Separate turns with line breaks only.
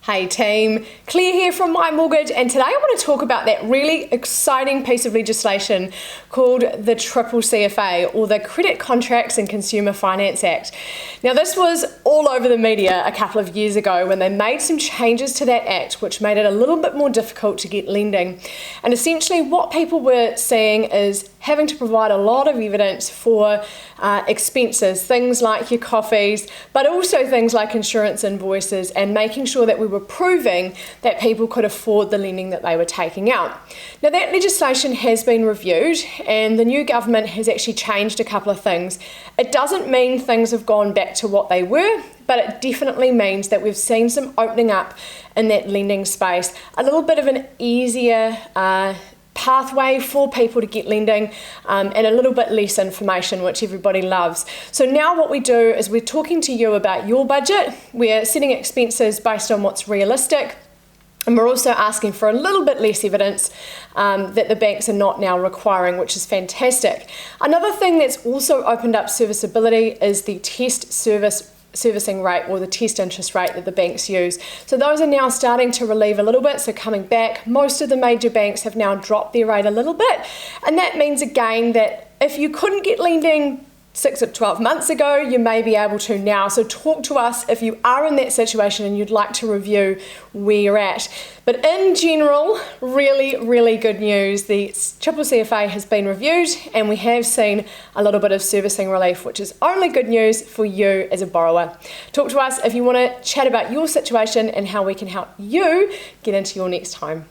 Hey team, Claire here from My Mortgage, and today I want to talk about that really exciting piece of legislation called the CCCFA, or the Credit Contracts and Consumer Finance Act. Now this was all over the media a couple of years ago when they made some changes to that act which made it a little bit more difficult to get lending. And essentially what people were seeing is having to provide a lot of evidence for expenses, things like your coffees, but also things like insurance invoices, and making sure that we were proving that people could afford the lending that they were taking out. Now that legislation has been reviewed and the new government has actually changed a couple of things. It doesn't mean things have gone back to what they were, but it definitely means that we've seen some opening up in that lending space, a little bit of an easier pathway for people to get lending, and a little bit less information, which everybody loves. So now what we do is we're talking to you about your budget, we're setting expenses based on what's realistic, and we're also asking for a little bit less evidence that the banks are not now requiring, which is fantastic. Another thing that's also opened up serviceability is the test servicing rate, or the test interest rate that the banks use. So those are now starting to relieve a little bit, so coming back. Most of the major banks have now dropped their rate a little bit, and that means again that if you couldn't get lending 6 or 12 months ago, you may be able to now. So talk to us if you are in that situation and you'd like to review where you're at. But in general, really good news. The CCCFA has been reviewed and we have seen a little bit of servicing relief, which is only good news for you as a borrower. Talk to us if you want to chat about your situation and how we can help you get into your next home.